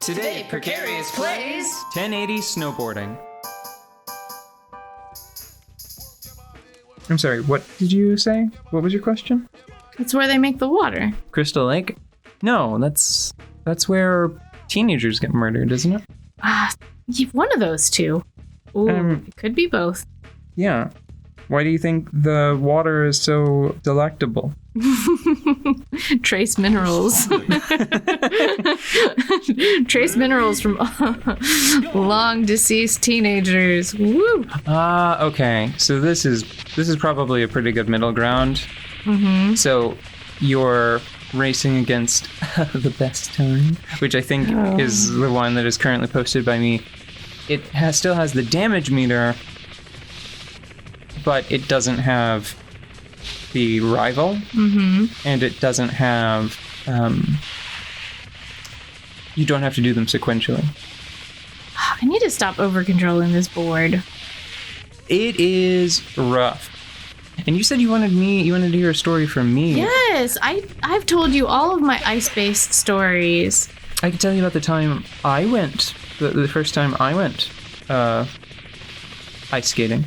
Today, Precarious plays 1080 Snowboarding. I'm sorry, what did you say? What was your question? It's where they make the water. Crystal Lake? No, that's where teenagers get murdered, isn't it? One of those two. Ooh, it could be both. Yeah. Why do you think the water is so delectable? Trace minerals. Trace minerals from long deceased teenagers. Woo! Okay. So this is probably a pretty good middle ground. Mm-hmm. So you're racing against the best time, which I think is the one that is currently posted by me. It still has the damage meter, but it doesn't have the rival, and it doesn't have, you don't have to do them sequentially. I need to stop over-controlling this board. It is rough. And you said you wanted to hear a story from me. Yes, I've told you all of my ice-based stories. I can tell you about the time I went, the first time I went ice skating.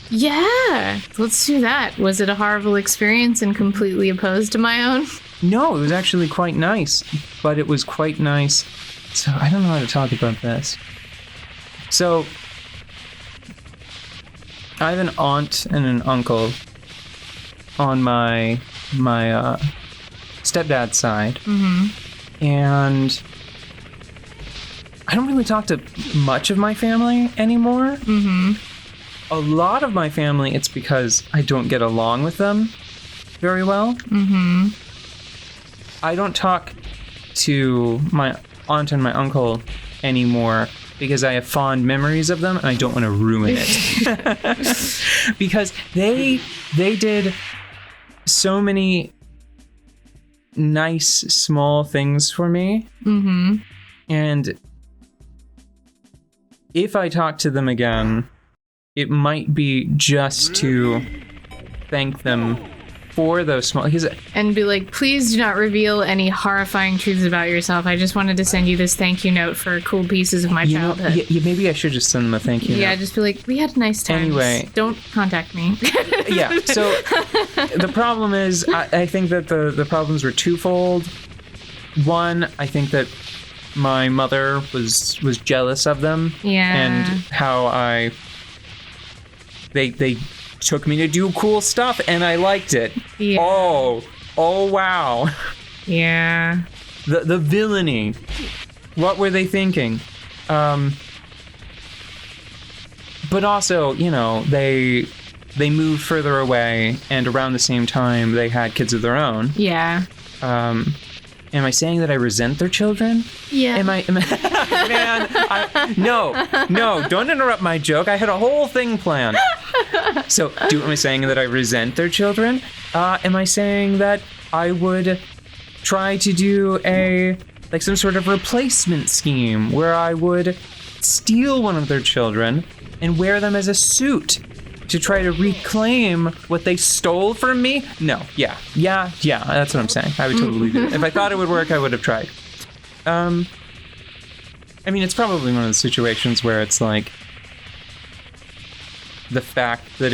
Yeah, let's do that. Was it a horrible experience and completely opposed to my own? No, it was actually quite nice, but it was quite nice. So I don't know how to talk about this. So I have an aunt and an uncle on my stepdad's side, and I don't really talk to much of my family anymore. A lot of my family, it's because I don't get along with them very well. I don't talk to my aunt and my uncle anymore because I have fond memories of them and I don't want to ruin it. Because they did so many nice small things for me. And if I talk to them again, it might be just to thank them for those small... And be like, please do not reveal any horrifying truths about yourself. I just wanted to send you this thank you note for cool pieces of my childhood. Maybe I should just send them a thank you note. Yeah, just be like, we had nice times. Anyway. Don't contact me. Yeah, so the problem is, I think that the problems were twofold. One, I think that my mother was jealous of them. Yeah. And how they took me to do cool stuff and I liked it. Yeah. Oh wow. Yeah. The villainy. What were they thinking? But also, they moved further away and around the same time they had kids of their own. Yeah. Am I saying that I resent their children? Yeah. Am I Man, no, don't interrupt my joke. I had a whole thing planned. So, am I saying that I resent their children? Am I saying that I would try to do some sort of replacement scheme where I would steal one of their children and wear them as a suit to try to reclaim what they stole from me? No. Yeah, that's what I'm saying. I would totally do it. If I thought it would work, I would have tried. It's probably one of the situations where it's like the fact that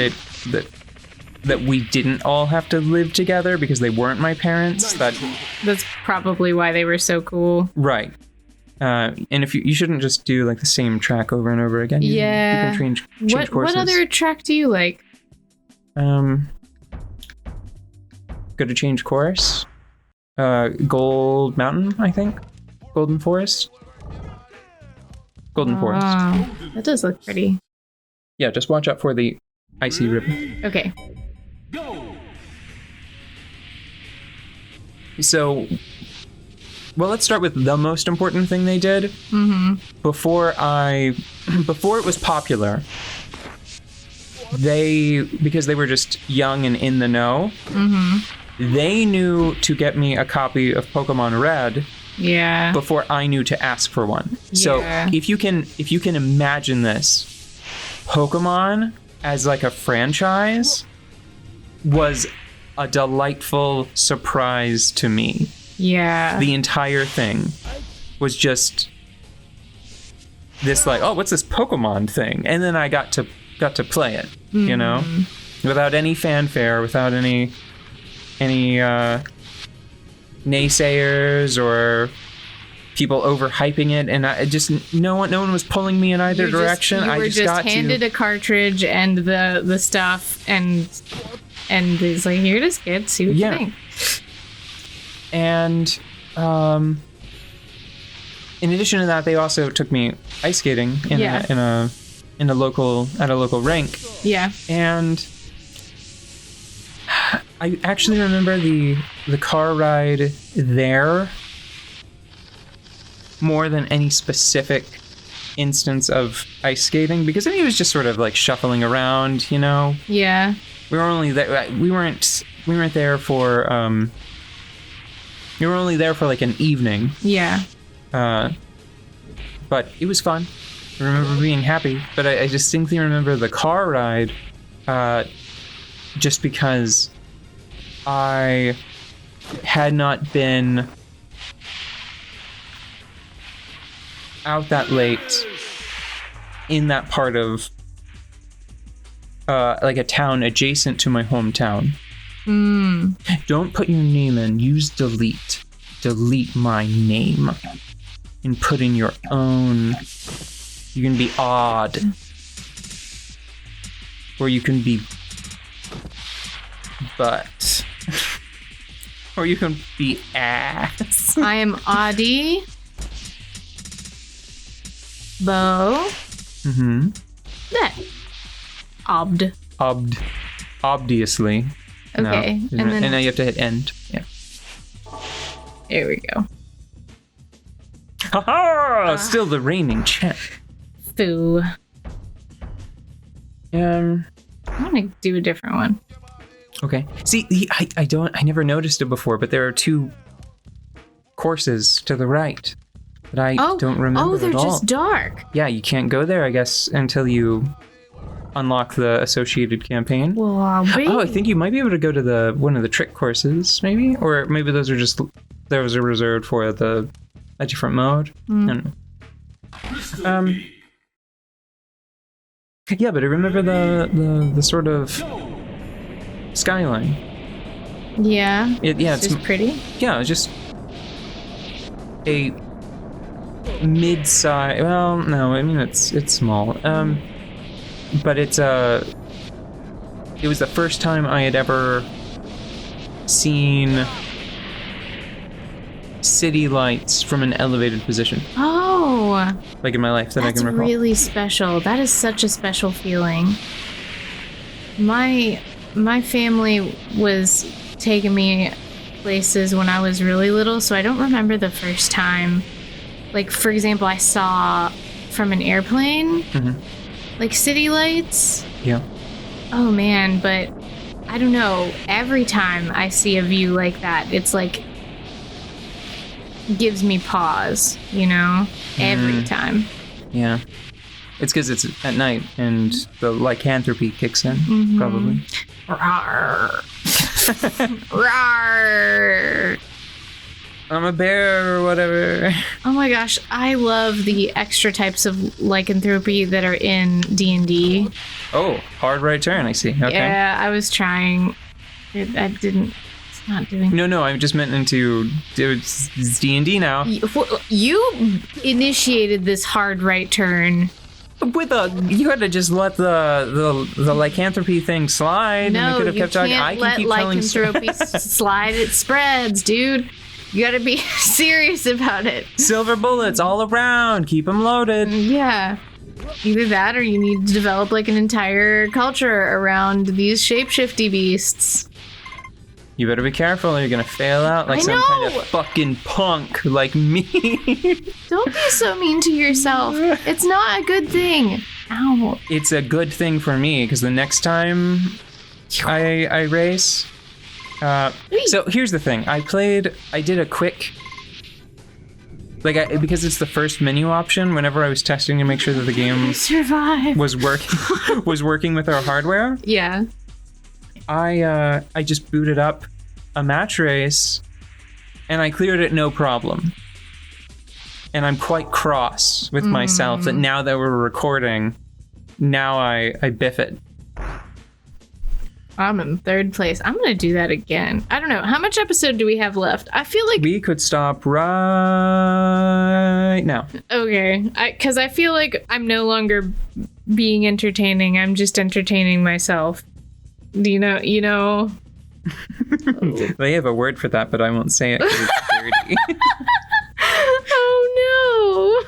that we didn't all have to live together because they weren't my parents. That's probably why they were so cool. Right. And if you shouldn't just do like the same track over and over again. You can change courses. What other track do you like? Go to change course. Gold Mountain, I think. Golden Forest. Golden Forest. That does look pretty. Yeah, just watch out for the icy river. Okay. So, well, let's start with the most important thing they did. Before it was popular, because they were just young and in the know, they knew to get me a copy of Pokemon Red. Yeah. Before I knew to ask for one. So if you can imagine this, Pokemon as like a franchise was a delightful surprise to me. Yeah. The entire thing was just this like, oh, what's this Pokemon thing? And then I got to play it, you know, without any fanfare, without any naysayers or people overhyping it, and I just no one was pulling me in either direction. You were just got handed a cartridge and the stuff, and it's like, here it is, kid. See what you think. And in addition to that, they also took me ice skating in a local rink. Yeah. And I actually remember the car ride there more than any specific instance of ice skating, because it was just sort of like shuffling around, you know. Yeah. We were only there. We weren't there for. We were only there for like an evening. Yeah. But it was fun. I remember being happy, but I distinctly remember the car ride, just because I had not been out that late in that part of like a town adjacent to my hometown. Don't put your name in. Use delete. Delete my name and put in your own. You can be odd, or you can be butt, or you can be ass. I am Audie. Bo. That. Obviously. Okay. No. And now you have to hit end. Yeah. There we go. Haha! Still the reigning champ. Foo. Um. I'm gonna do a different one. Okay. See, I never noticed it before, but there are two courses to the right that I don't remember at all. Oh, they're just dark. Yeah, you can't go there, I guess, until you unlock the associated campaign. Well, I think you might be able to go to one of the trick courses, maybe, or maybe those are reserved for a different mode. I don't know. Yeah, but I remember the sort of skyline. Yeah. It's just pretty. Yeah, it's just a mid-size. Well, no, I mean it's small. But it was the first time I had ever seen city lights from an elevated position. Oh. Like in my life that I can recall. That's really special. That is such a special feeling. My family was taking me places when I was really little, so I don't remember the first time. Like, for example, I saw from an airplane, like city lights. Yeah. Oh man, but I don't know. Every time I see a view like that, it's like gives me pause, you know? Every time. Yeah. It's because it's at night and the lycanthropy kicks in, probably. Rawr. Rawr. I'm a bear or whatever. Oh my gosh, I love the extra types of lycanthropy that are in D&D. Oh, hard right turn, I see. Okay. Yeah, I was trying. I didn't. It's not doing. No, I just meant into it's D&D now. You initiated this hard right turn. You had to just let the lycanthropy thing slide. No, and we could have kept talking. I let can keep lycanthropy slide. It spreads, dude. You gotta be serious about it. Silver bullets all around. Keep them loaded. Yeah. Either that or you need to develop like an entire culture around these shapeshifty beasts. You better be careful or you're gonna fail out like some kind of fucking punk like me. Don't be so mean to yourself. It's not a good thing. Ow. It's a good thing for me because the next time I race... so here's the thing. I did a quick... because it's the first menu option, whenever I was testing to make sure that the game was working with our hardware. Yeah. I just booted up a match race and I cleared it no problem. and I'm quite cross with myself that now that we're recording, now I biff it. I'm in third place. I'm gonna do that again. I don't know. How much episode do we have left? I feel like We could stop right now. okay, because I feel like I'm no longer being entertaining. I'm just entertaining myself. Do you know? They have a word for that, but I won't say it because it's dirty. Oh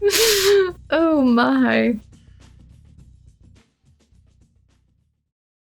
no! Oh my!